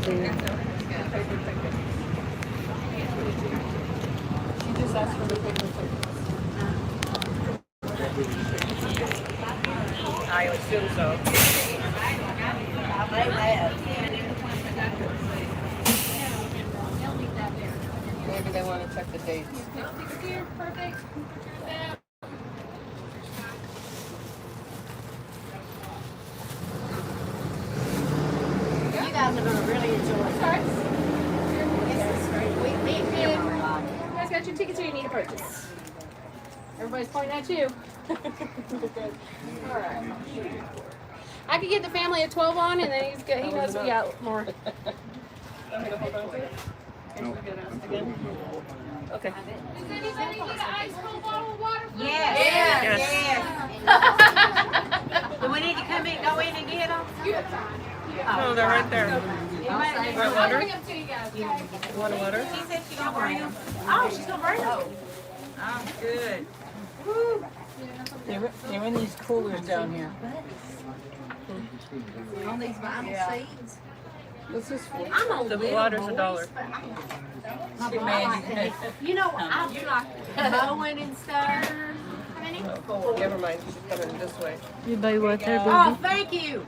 there. She just asked for the paper tickets. I assume so. Maybe they want to check the dates. Perfect. You guys are going to really enjoy it. You guys got your tickets or you need to purchase? Everybody's pointing at you. All right. I could get the family of 12 on, and then he knows we got more. Okay. Does anybody need an ice cold bottle of water? Yes. Yes. Do we need to come in, go in and get them? No, they're right there. I'll Water? bring them to you guys. You want a water? She said she's going to bring them. Oh, she's going to bring them. Oh, good. They're in these coolers down here. On these vinyl seats. What's this for? I'm on The little water's boys, $1. but you know, I do like mowing and stuff. Never mind. She's coming this way. You buy water, baby? Oh, thank you.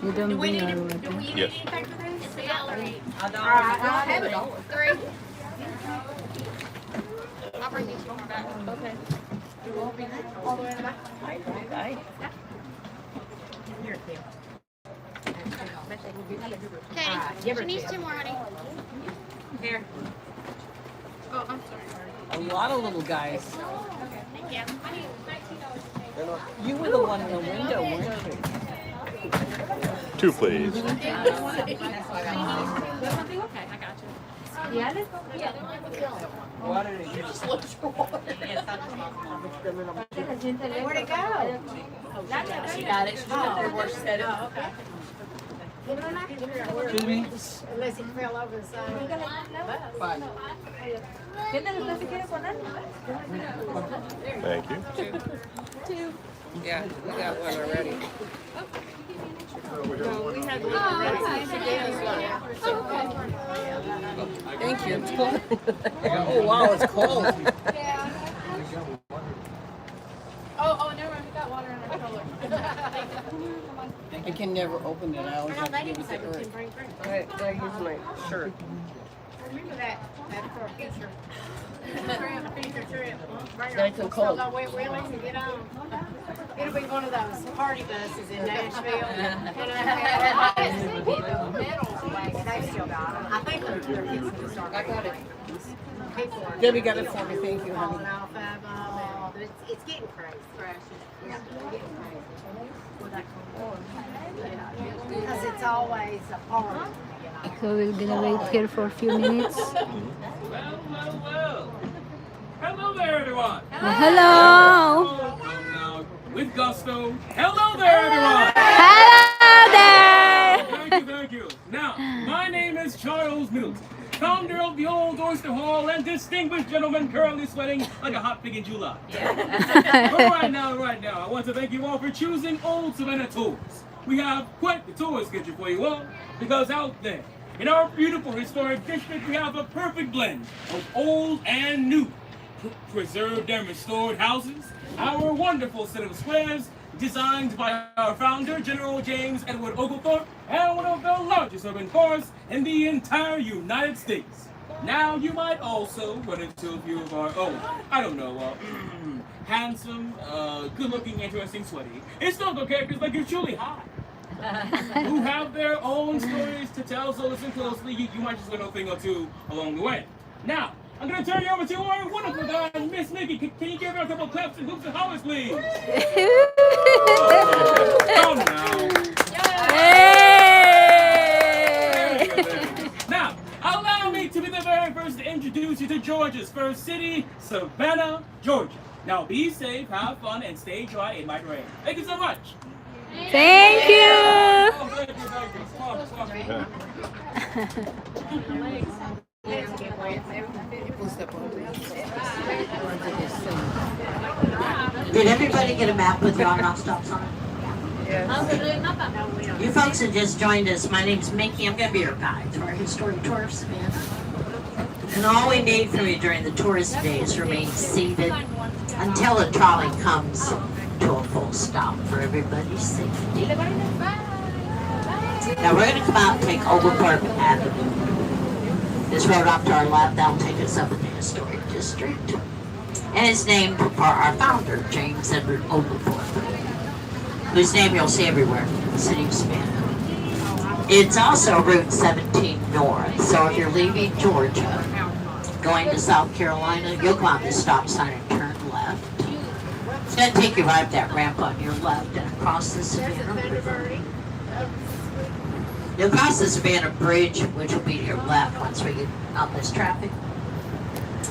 You Do don't we bring need, our do water. we need Yes. anything for this? $1. All right, I'll have it all. 3. I'll bring these more back. Okay. All the way in the back. Bye. Here, Kim. Okay, she needs 2 more, honey. Here. Oh, I'm sorry. A lot of little guys. Thank you. I need $19. You were the one in the window, weren't you? 2, please. Okay, I got you. Yeah, Water is where'd it go? She got it. She got it where she said it. Oh, okay. Excuse me? Unless it fell over the side. Bye. Thank you. 2. Yeah, we got one already. No, we had one already. Thank you. It's cold. Oh, wow, it's cold. Yeah. Oh, never mind. We got water in our cooler. I can never open it. I always Oh, have they to give didn't it say to we Eric. can bring drinks. I use my shirt. Remember that for a picture. Future trip. Bring That's so cold. Go with Willie and get on. It'll be one of those party buses in Nashville. They still got them. I think they're fixing to start. I got it. People are Debbie got it for me. Thank you, honey. falling off of them. It's getting crazy. Yeah, it's getting crazy. Because it's always a party. So we're gonna wait here for a few minutes. Well. Hello there, everyone. Hello! Now, with gusto. Hello there, everyone. Hello there! Thank you. Now, my name is Charles Middleton, founder of the Old Oyster Hall and distinguished gentleman currently sweating like a hot pig in July. But right now, I want to thank you all for choosing Old Savannah Tours. We have quite the tour schedule for you all, because out there, in our beautiful historic district, we have a perfect blend of old and new. Preserved and restored houses, our wonderful set of squares, designed by our founder, General James Edward Oglethorpe, and one of the largest urban forests in the entire United States. Now, you might also run into a few of our handsome, good-looking, interesting, sweaty, historical characters like your truly hot, who have their own stories to tell, so listen closely. You might just learn a thing or two along the way. Now, I'm going to turn you over to our wonderful guy, Miss Nikki. Can you give her a couple of claps and hoops and hollers, please? Come now. Now, allow me to be the very first to introduce you to Georgia's first city, Savannah, Georgia. Now, be safe, have fun, and stay dry. It might rain. Thank you so much. Thank you! Oh, thank you. Come on. Did everybody get a map with the on-off stops on it? You folks have just joined us. My name's Mickey. I'm going to be your guide through our historic tour of Savannah. And all we need from you during the tourist day is remain seated until the trolley comes to a full stop for everybody's safety. Now we're going to come out and take Overport Avenue. This road off to our left, that'll take us up in the historic district. And it's named for our founder, James Edward Oglethorpe, whose name you'll see everywhere in the city of Savannah. It's also Route 17 North, so if you're leaving Georgia, going to South Carolina, you'll go out the stop sign and turn left. It's going to take you right up that ramp on your left and across the Savannah River. You'll cross the Savannah Bridge, which will be to your left once we get out this traffic.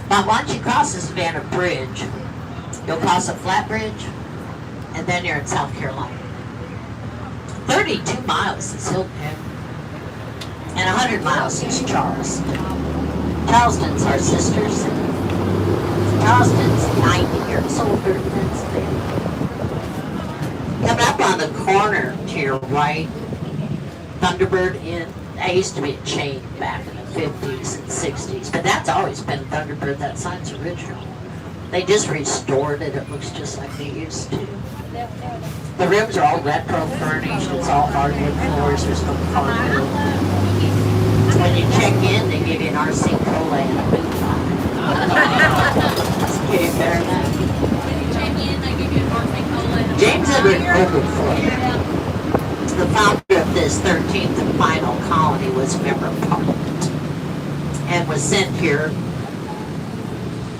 But once you cross the Savannah Bridge, you'll cross a flat bridge, and then you're in South Carolina. 32 miles is Hilton Head, and 100 miles is Charleston. Charleston's our sister city. Charleston's 90 years older than Savannah. Coming up on the corner to your right, Thunderbird Inn. That used to be a chain back in the 50s and 60s, but that's always been Thunderbird. That sign's original. They just restored it. It looks just like they used to. The rooms are all retro furnished. It's all hardwood floors. There's no carpet. When you check in, they give you an RC Cola and a boot on. It's getting better than that. When you check in, they give you an RC Cola and a James Edward Oglethorpe, the founder of this 13th and final colony, was a member of Parliament and was sent here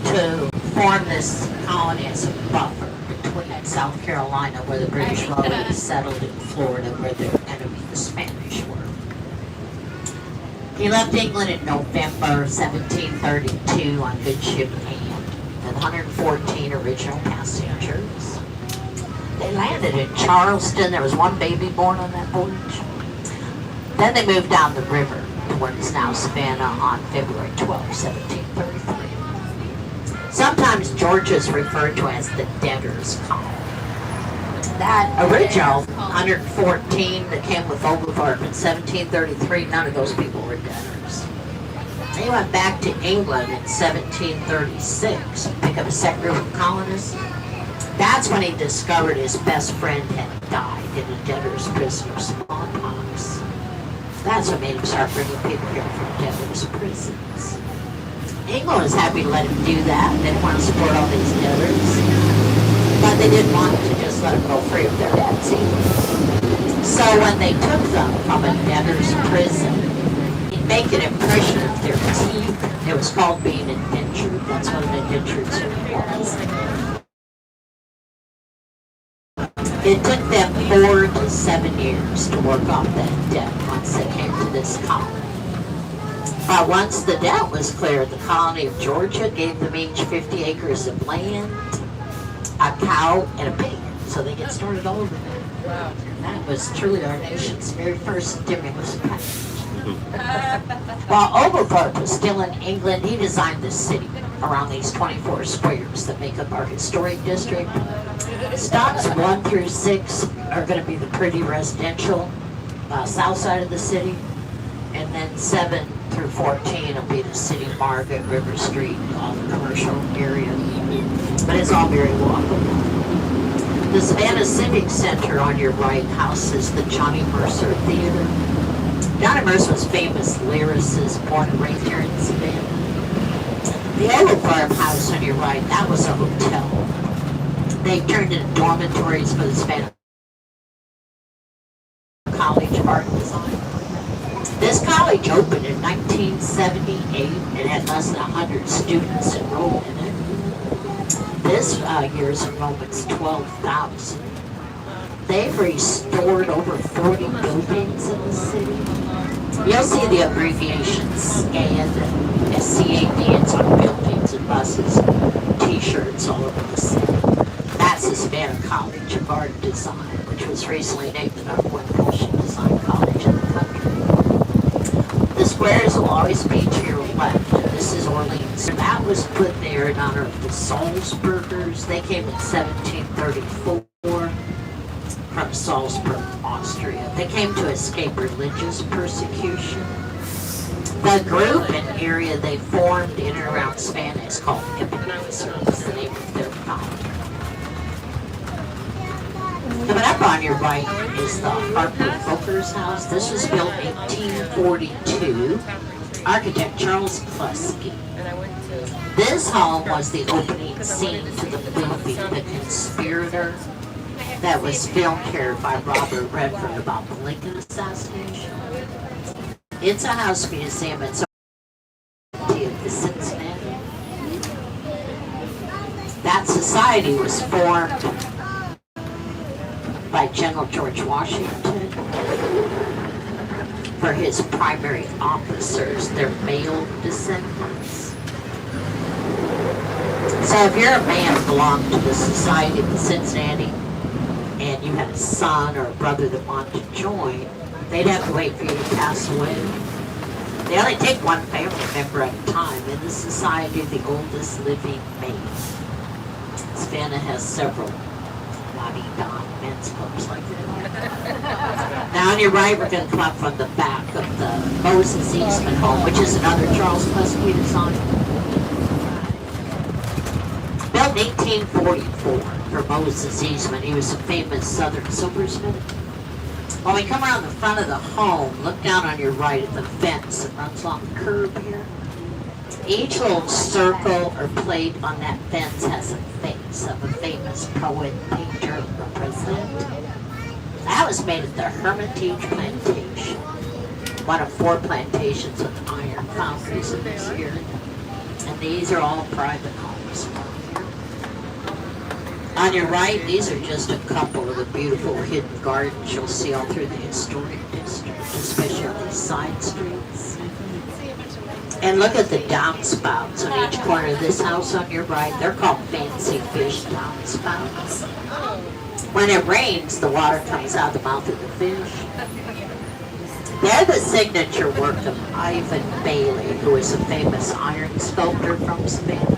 to form this colony as a buffer between South Carolina, where the British were already settled, in Florida, where their enemy, the Spanish, were. He left England in November 1732 on good ship Anne with 114 original passengers. They landed in Charleston. There was one baby born on that voyage. Then they moved down the river to what is now Savannah on February 12, 1733. Sometimes Georgia is referred to as the debtors' colony. That original 114 that came with Oglethorpe in 1733, none of those people were debtors. They went back to England in 1736 to pick up a second group of colonists. That's when he discovered his best friend had died in a debtor's prison of smallpox. That's what made him start bringing people here from debtor's prisons. England was happy to let him do that. They didn't want to support all these debtors. But they didn't want to just let them go free of their debts either. So when they took them from a debtor's prison, he'd make an impression of their teeth. It was called being indentured. That's what an indentured servant was. It took them 4 to 7 years to work off that debt once they came to this colony. But once the debt was cleared, the colony of Georgia gave them each 50 acres of land, a cow, and a pig. So they get started all over there. Wow. That was truly our nation's very first stimulus package. While Oglethorpe was still in England, he designed the city around these 24 squares that make up our historic district. Stops 1 through 6 are going to be the pretty residential south side of the city, and then 7 through 14 will be the city market, River Street, all the commercial area. But it's all very walkable. The Savannah Civic Center on your right houses the Johnny Mercer Theater. Johnny Mercer was a famous lyricist born and raised here in Savannah. The Oglethorpe House on your right, that was a hotel. They turned into dormitories for the Savannah College of Art and Design. This college opened in 1978 and had less than 100 students enrolled in it. This year's enrollment's 12,000. They've restored over 40 buildings in the city. You'll see the abbreviation SCAD, SCAD, it's on buildings and buses, t-shirts all over the city. That's the Savannah College of Art and Design, which was recently named the #1 Christian design college in the country. The squares will always be to your left. This is Orleans. That was put there in honor of the Salzburgers. They came in 1734 from Salzburg. Salzburg, Austria. They came to escape religious persecution. The group and area they formed in and around Savannah is called Ebenezer. It's the name of their founder. Coming up on your right is the Harper Booker's house. This was built in 1842. Architect Charles Kluski. This home was the opening scene to the movie The Conspirator that was filmed here by Robert Redford about the Lincoln assassination. It's a house museum. It's of the Cincinnati. That society was formed by General George Washington for his primary officers, their male descendants. So if you're a man who belonged to the Society of the Cincinnati and you had a son or a brother that wanted to join, they'd have to wait for you to pass away. They only take one family member at a time. In the society, the oldest living male. Savannah has several men's clubs like that. Now on your right, we're going to come up from the back of the Moses Eastman home, which is another Charles Kluski design. Built in 1844 for Moses Eastman. He was a famous Southern silversmith. When we come around the front of the home, look down on your right at the fence that runs along the curb here. Each little circle or plate on that fence has a face of a famous poet, painter, or president. That was made at the Hermitage Plantation, one of 4 plantations with iron foundries in this area. And these are all private homes. On your right, these are just a couple of the beautiful hidden gardens you'll see all through the historic district, especially on these side streets. And look at the downspouts on each corner of this house on your right. They're called fancy fish downspouts. When it rains, the water comes out the mouth of the fish. They're the signature work of Ivan Bailey, who is a famous iron sculptor from Spain.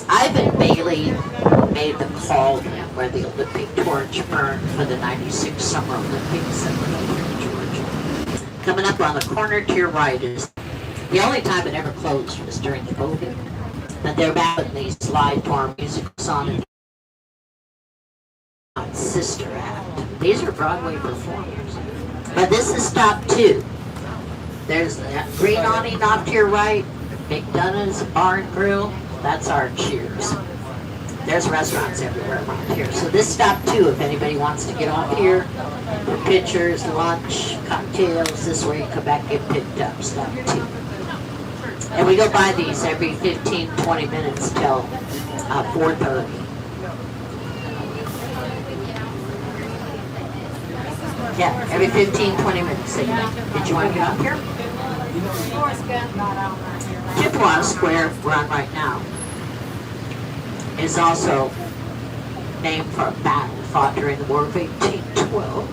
Ivan Bailey made the cauldron where the Olympic torch burned for the '96 Summer Olympics in Georgia. Coming up on the corner to your right is the only time it ever closed was during COVID. But they're back in these live farm musical songs. Sister Act. These are Broadway performers. But this is stop 2. There's that green awning off to your right. McDonough's Bar and Grill. That's our Cheers. There's restaurants everywhere around here. So this stop 2, if anybody wants to get off here for pictures, lunch, cocktails, this is where you come back and get picked up. Stop 2. And we go by these every 15, 20 minutes till 4:30. Yeah, every 15, 20 minutes. Did you want to get up here? Chippewa Square, we're on right now, is also named for a battle fought during the War of 1812.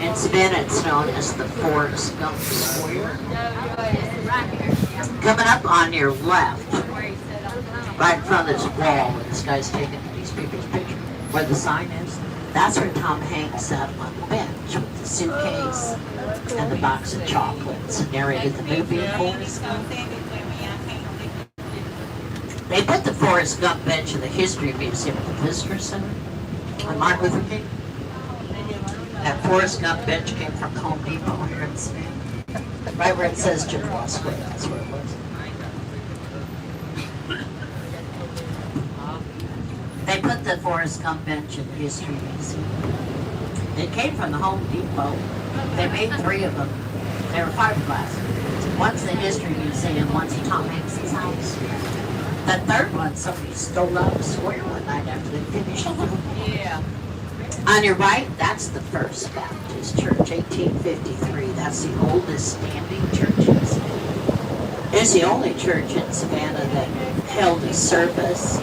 In Savannah, it's known as the Forsyth Square. Coming up on your left, right in front of this wall where this guy's taking these people's picture, where the sign is, that's where Tom Hanks sat on the bench with the suitcase and the box of chocolates and narrated the movie Forrest Gump. They put the Forrest Gump bench in the History Museum at the Visitor Center on Martin Luther King. That Forrest Gump bench came from Home Depot here in Savannah. Right where it says Chippewa Square, that's where it was. They put the Forrest Gump bench in the History Museum. It came from the Home Depot. They made 3 of them. They were fiberglass. One's the History Museum, one's Tom Hanks' house. The third one, somebody stole out the square one night after they finished it. Yeah. On your right, that's the First Baptist Church, 1853. That's the oldest standing church in Savannah. It's the only church in Savannah that held a service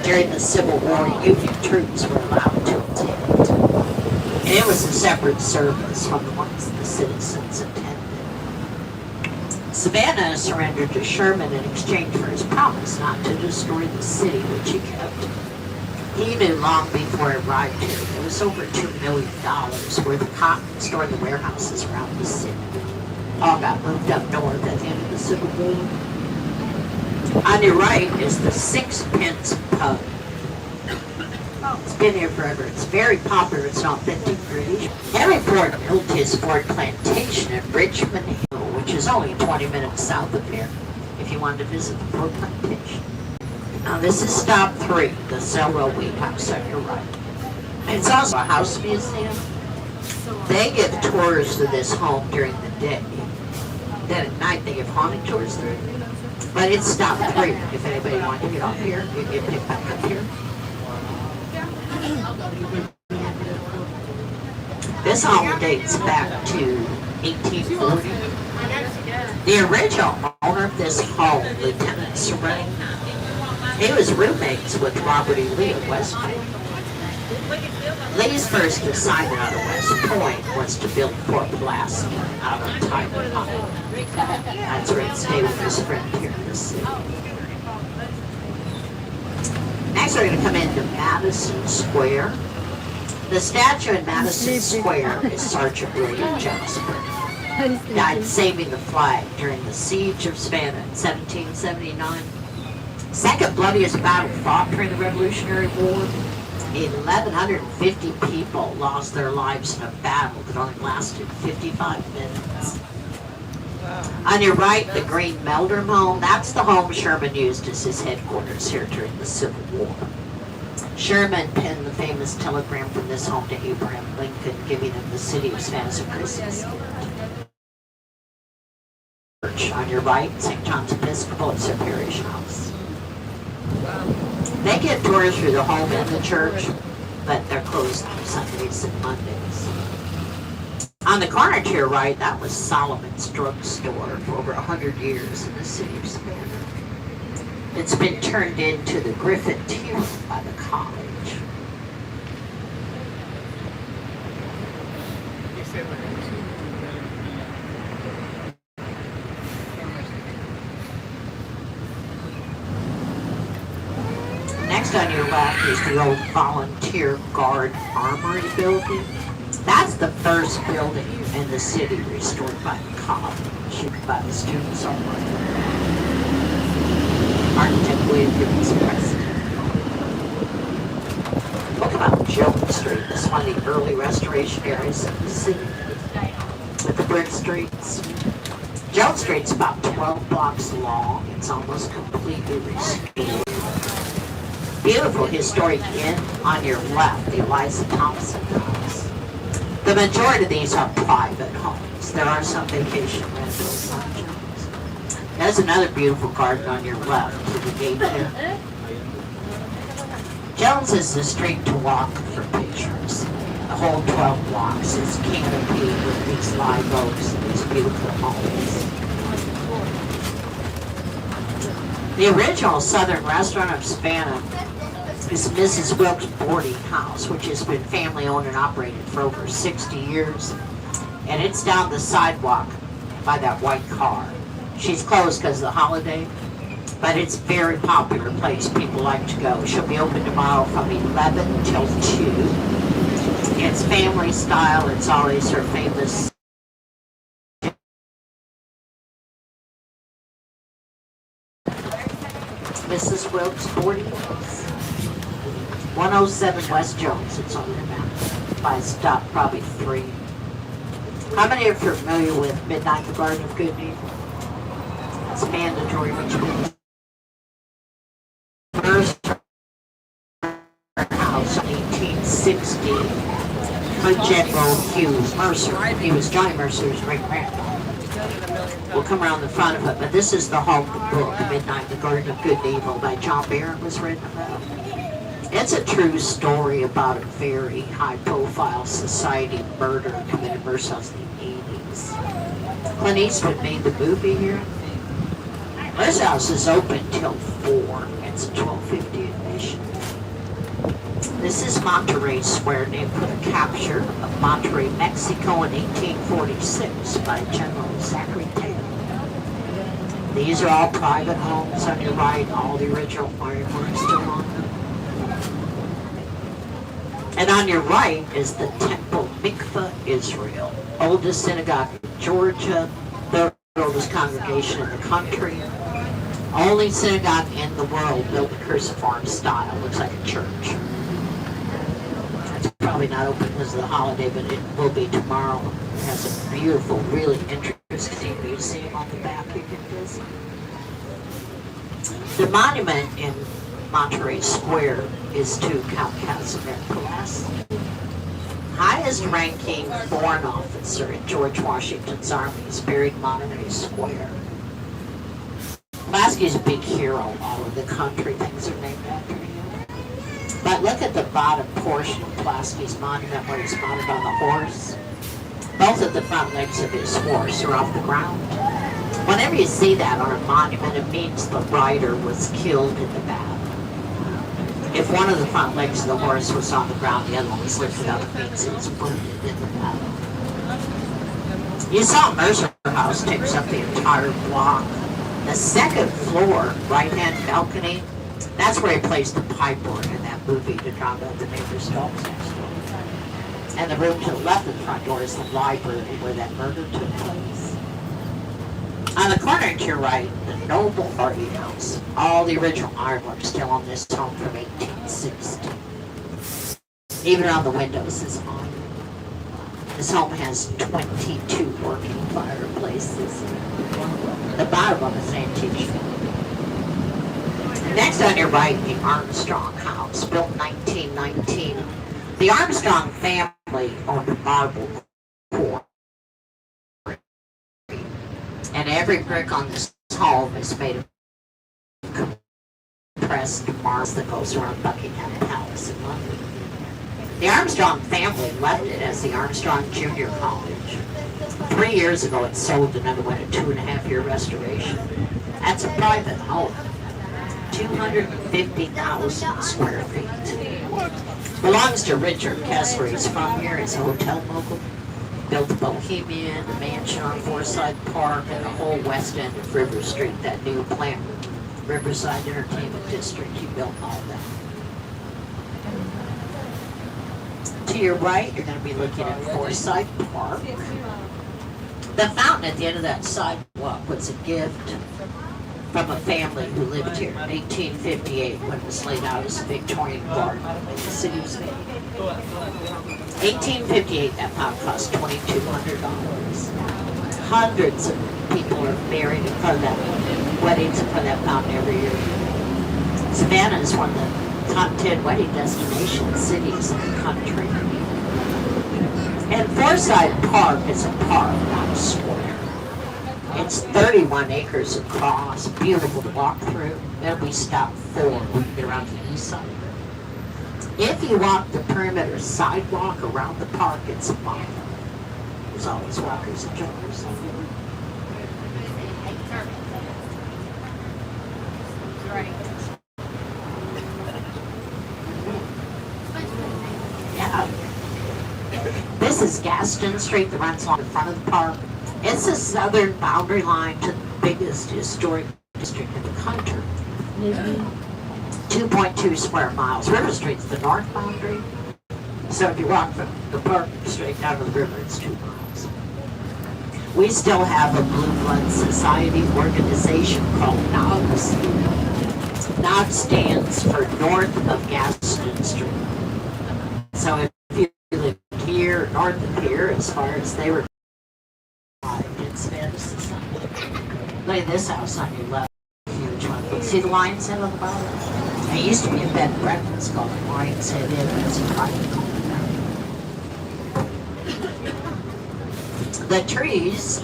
during the Civil War. Union troops were allowed to attend. And it was a separate service from the ones the citizens attended. Savannah surrendered to Sherman in exchange for his promise not to destroy the city, which he kept. He knew long before it arrived here. It was over $2 million where the cotton store and the warehouses around the city all got moved up north at the end of the Civil War. On your right is the Pence Pub. It's been here forever. It's very popular. It's an authentic British. Henry Ford built his Ford plantation in Richmond Hill, which is only 20 minutes south of here, if you wanted to visit the Ford plantation. Now this is stop 3, the Cellrow Wheat House on your right. It's also a house museum. They give tours to this home during the day. Then at night they give haunted tours through. But it's stop 3. If anybody wanted to get off here, you can get picked back up here. This home dates back to 1840. The original owner of this home, Lieutenant Savannah, he was roommates with Robert E. Lee at West Point. Lee's first assignment out of West Point was to build Fort Pulaski out on Untitled Chapter. That's where he'd stay with his friend here in the city. Next we're going to come into Madison Square. The statue in Madison Square is Sergeant William Jasper. Died saving the flag during the siege of Savannah in 1779. Second bloodiest battle fought during the Revolutionary War. 1,150 people lost their lives in a battle that only lasted 55 minutes. On your right, the Green Meldrum home. That's the home Sherman used as his headquarters here during the Civil War. Sherman penned the famous telegram from this home to Abraham Lincoln, giving him the city of Savannah's Christmas gift. On your right, St. John's Episcopal, it's their parish house. They get tours through the home and the church, but they're closed on Sundays and Mondays. On the corner to your right, that was Solomon's Drugstore for over 100 years in the city of Savannah. It's been turned into the Griffin Theater by the college. Next on your left is the old Volunteer Guard Armory building. That's the first building in the city restored by the college, by the students already. Architect Williams president. Look about Jones Street. This is one of the early restoration areas of the city with the brick streets. Jones Street's about 12 blocks long. It's almost completely restored. Beautiful historic inn on your left, the Eliza Thompson House. The majority of these are private homes. There are some vacation rentals on Jones. There's another beautiful garden on your left to the gate here. Jones is the street to walk for pictures. The whole 12 blocks is canopied with these live oaks and these beautiful homes. The original southern restaurant of Savannah is Mrs. Wilkes' boarding house, which has been family owned and operated for over 60 years. And it's down the sidewalk by that white car. She's closed because of the holiday, but it's a very popular place. People like to go. She'll be open tomorrow from 11 till 2. It's family style. It's always her famous Mrs. Wilkes' boarding house. 107 West Jones. It's on their map. By stop probably 3. How many are familiar with Midnight, the Garden of Good and Evil? It's mandatory which first house in 1860 for General Hugh Mercer. He was Johnny Mercer's great-grandfather. We'll come around the front of it, but this is the home of the book, Midnight, the Garden of Good and Evil by John Barron was written about. It's a true story about a very high-profile society murder committed Mercer's in the 80s. Clint Eastwood made the movie here. This house is open till 4. It's a $12.50 admission. This is Monterey Square, named for the capture of Monterey, Mexico in 1846 by General Zachary Taylor. These are all private homes on your right. All the original ironwork still on them. And on your right is the Temple Mikveh Israel, oldest synagogue in Georgia, third oldest congregation in the country, only synagogue in the world built in cruciform style. Looks like a church. It's probably not open because of the holiday, but it will be tomorrow. It has a beautiful, really interesting museum on the back you can visit. The monument in Monterey Square is to Count Casimir Pulaski, highest ranking foreign officer in George Washington's army, is buried in Monterey Square. Pulaski is a big hero all over the country. Things are named after him. But look at the bottom portion of Pulaski's monument where he's mounted on the horse. Both of the front legs of his horse are off the ground. Whenever you see that on a monument, it means the rider was killed in the battle. If one of the front legs of the horse was on the ground, the other one was lifted up, it means he was wounded in the battle. You saw Mercer House takes up the entire block. The second floor, right-hand balcony, that's where he placed the pipe organ in that movie to drown out the neighbor's dogs next door. And the room to the left of the front door is the library where that murder took place. On the corner to your right, the Noble Party House. All the original ironwork still on this home from 1860. Even around the windows is on. This home has 22 working fireplaces. The bottom of it's antique. Next on your right, the Armstrong House, built in 1919. The Armstrong family owned a marble quarry. And every brick on this home is made of compressed marble that goes around Buckingham Palace in London. The Armstrong family left it as the Armstrong Junior College. 3 years ago it sold and underwent a 2.5-year restoration. That's a private home. 250,000 square feet. Belongs to Richard Kessler. He's from here. He's a hotel mogul. Built the Bohemian, the mansion on Forsyth Park, and the whole west end of River Street, that new plant, Riverside Entertainment District. He built all that. To your right, you're going to be looking at Forsyth Park. The fountain at the end of that sidewalk was a gift from a family who lived here in 1858 when it was laid out as a Victorian garden in the city of Savannah. 1858, that fountain cost $2,200. Hundreds of people are married in front of that, weddings in front of that fountain every year. Savannah is one of the top 10 wedding destination cities in the country. And Forsyth Park is a park, not a square. It's 31 acres across, beautiful to walk through. Then we stop 4 when we get around to the east side. If you walk the perimeter sidewalk around the park, it's a mile. There's always walkers and joggers. Right. Yeah. This is Gaston Street that runs along the front of the park. It's the southern boundary line to the biggest historic district in the country. 2.2 square miles. River Street's the north boundary. So if you walk from the park straight down to the river, it's 2 miles. We still have a Blue Blood Society organization called NOGS. NOGS stands for North of Gaston Street. So if you live here, north of here, as far as they were, it's Madison. Look at this house on your left. Huge one. See the Lion's Head on the bottom? There used to be a bed and breakfast called the Lion's Head Inn. That's a private home now. The trees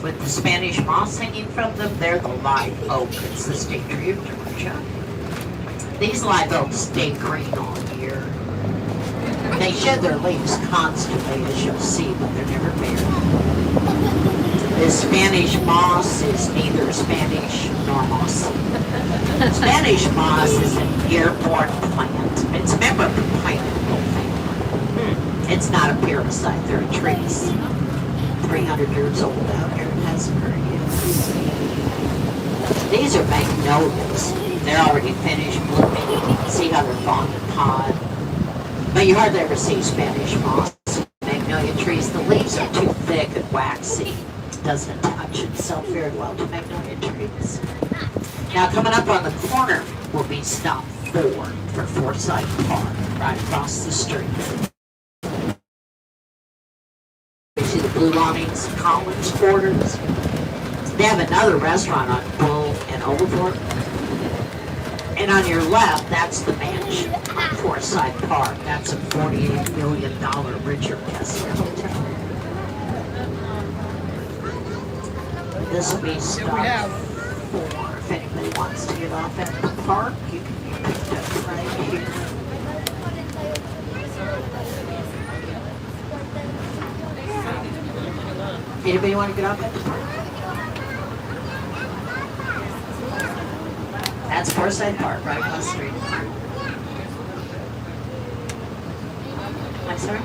with the Spanish moss hanging from them, they're the live oak. It's the state tree of Georgia. These live oaks stay green all year. They shed their leaves constantly, as you'll see, but they're never bare. The Spanish moss is neither Spanish nor mossy. Spanish moss is an airborne plant. It's a member of the pineapple family. It's not a parasite, they're trees. 300 years old out here, it hasn't hurt yet. These are magnolias. They're already finished blooming. You can see how they're falling in pod. But you hardly ever see Spanish moss, magnolia trees. The leaves are too thick and waxy. It doesn't attach itself very well to magnolia trees. Now coming up on the corner will be stop 4 for Forsyth Park, right across the street. You see the blue awnings, Collins Quarters. They have another restaurant on Bull and Oglethorpe. And on your left, that's the mansion on Forsyth Park. That's a $48 million Richard Kessler hotel. This will be stop 4. If anybody wants to get off at the park, you can be picked up right here. Anybody want to get off at the park? That's Forsyth Park, right across the street. I'm sorry?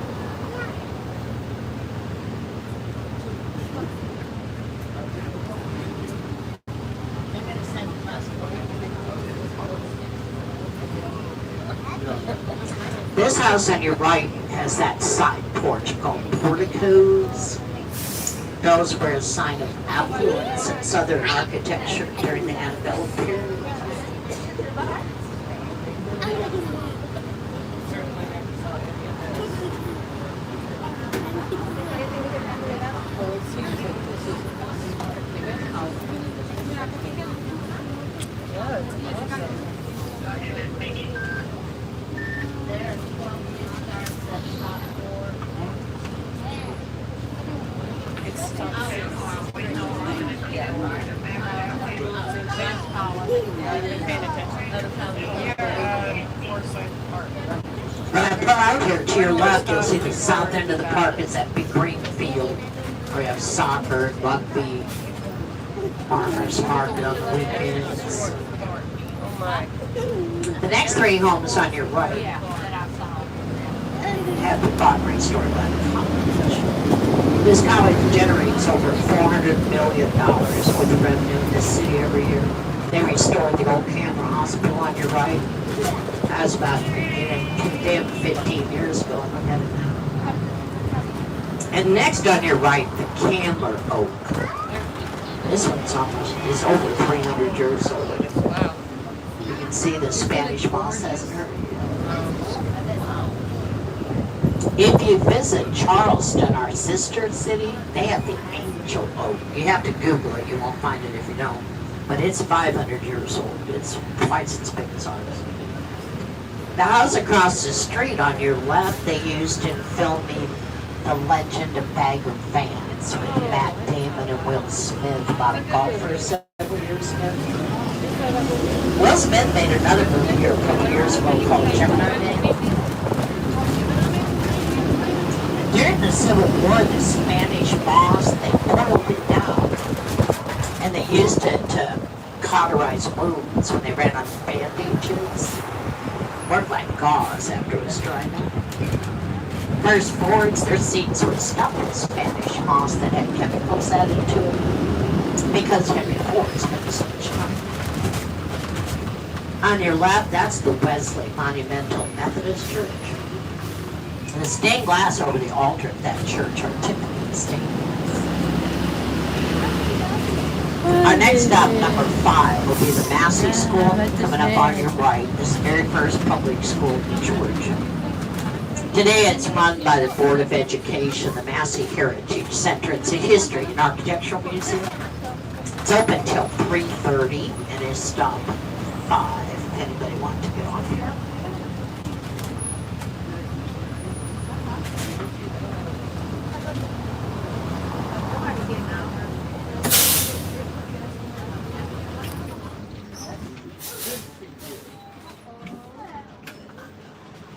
This house on your right has that side porch called porticos. Those were a sign of affluence in Southern architecture during the Antebellum period. When I pull out here to your left, you'll see the south end of the park is that big green field where you have soccer, rugby, farmers market on the weekends. The next 3 homes on your right have the pottery store by the college. This college generates over $400 million worth of revenue in this city every year. They restored the old Camera Hospital on your right. That was about condemned 15 years ago. And next on your right, the Candler Oak. This one's is over 300 years old. Wow. You can see the Spanish moss hasn't hurt. If you visit Charleston, our sister city, they have the Angel Oak. You have to Google it. You won't find it if you don't. But it's 500 years old. It's twice as big as ours. The house across the street on your left, they used in filming The Legend of Bagger Vance with Matt Damon and Will Smith about a golfer several years ago. Will Smith made another movie here a couple years ago called Gemini. During the Civil War, the Spanish moss, they boiled it down and they used it to cauterize wounds when they ran on bandages. Worked like gauze after it was dried out. First boards, their seats were stuffed with Spanish moss that had chemicals added to it because Henry Ford's been so much time. On your left, that's the Wesley Monumental Methodist Church. And the stained glass over the altar at that church are typically stained glass. Our next stop, number 5, will be the Massey School, coming up on your right. This is the very first public school in Georgia. Today it's run by the Board of Education, the Massey Heritage Center. It's a history and architectural museum. It's open till 3:30 and is stop 5 if anybody wants to get off here.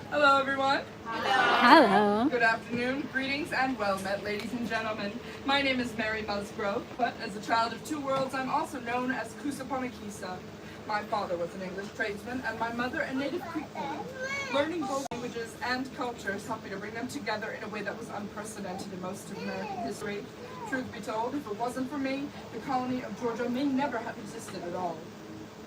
Hello, everyone. Hello. Good afternoon. Greetings and well met, ladies and gentlemen. My name is Mary Musgrove, but as a child of 2 worlds, I'm also known as Kusaponakisa. My father was an English tradesman and my mother a native Creek woman. Learning both languages and cultures helped me to bring them together in a way that was unprecedented in most of American history. Truth be told, if it wasn't for me, the colony of Georgia may never have existed at all.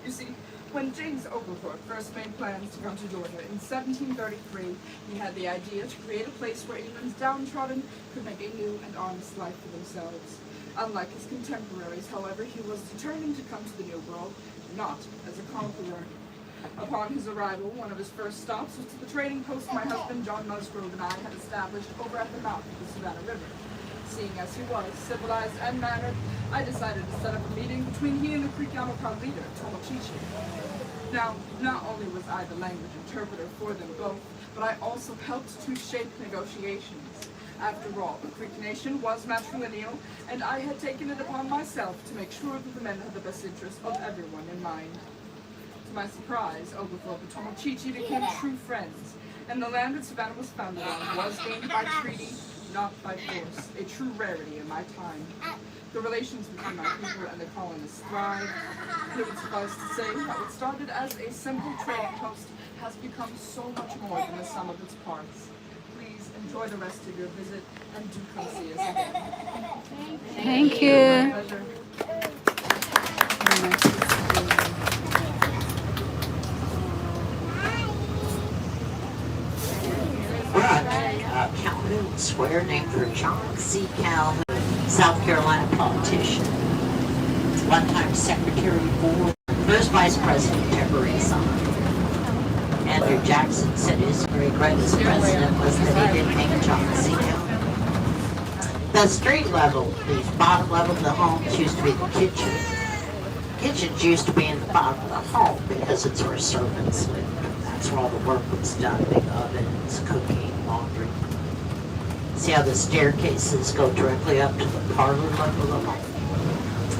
You see, When James Oglethorpe first made plans to come to Georgia in 1733, he had the idea to create a place where England's downtrodden could make a new and honest life for themselves. Unlike his contemporaries, however, he was determined to come to the New World, not as a conqueror. Upon his arrival, one of his first stops was to the trading post my husband John Musgrove and I had established over at the mouth of the Savannah River. Seeing as he was civilized and mannered, I decided to set up a meeting between he and the Creek Yamaha leader, Tomochichi. Now, not only was I the language interpreter for them both, but I also helped to shape negotiations. After all, the Creek Nation was matrilineal, and I had taken it upon myself to make sure that the men had the best interests of everyone in mind. To my surprise, Oglethorpe and Tomochichi became true friends, and the land that Savannah was founded on was gained by treaty, not by force, a true rarity in my time. The relations between my people and the colonists thrived. It would suffice to say that what started as a simple trading post has become so much more than the sum of its parts. Please enjoy the rest of your visit and do come see us again. Thank you. My pleasure. Brook, Calhoun Square, named for John C. Calhoun, South Carolina politician, one-time Secretary of War, first Vice President to ever resign. Andrew Jackson said his regret as president was that he didn't make John C. Calhoun. The street level, the bottom level of the homes used to be the kitchen. Kitchens used to be in the bottom of the home because it's where servants lived. That's where all the work was done, big ovens, cooking, laundry. See how the staircases go directly up to the parlor level of the home?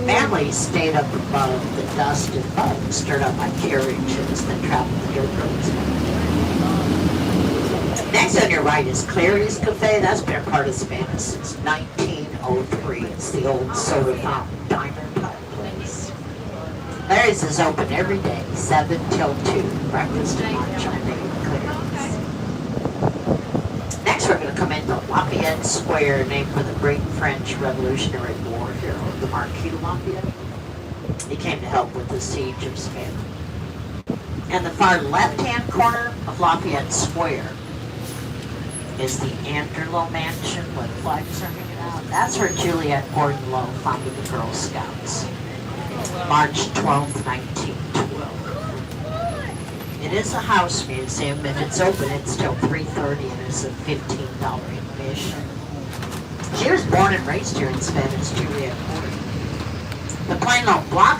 Families stayed up above the dust and bugs stirred up by carriages that traveled the dirt roads. Next on your right is Clary's Cafe. That's been a part of Savannah since 1903. It's the old soda fountain diner type place. Clary's is open every day, 7 till 2. Breakfast and lunch on Clary's. Next we're going to come into Lafayette Square, named for the great French Revolutionary War hero, the Marquis de Lafayette. He came to help with the siege of Savannah. And the far left-hand corner of Lafayette Square is the Anderlo Mansion where the flags are hanging out. That's where Juliette Gordon Lowe founded the Girl Scouts. March 12, 1912. It is a house museum. If it's open, it's till 3:30 and it's a $15 admission. She was born and raised here in Savannah as Juliette Gordon. The plain old block house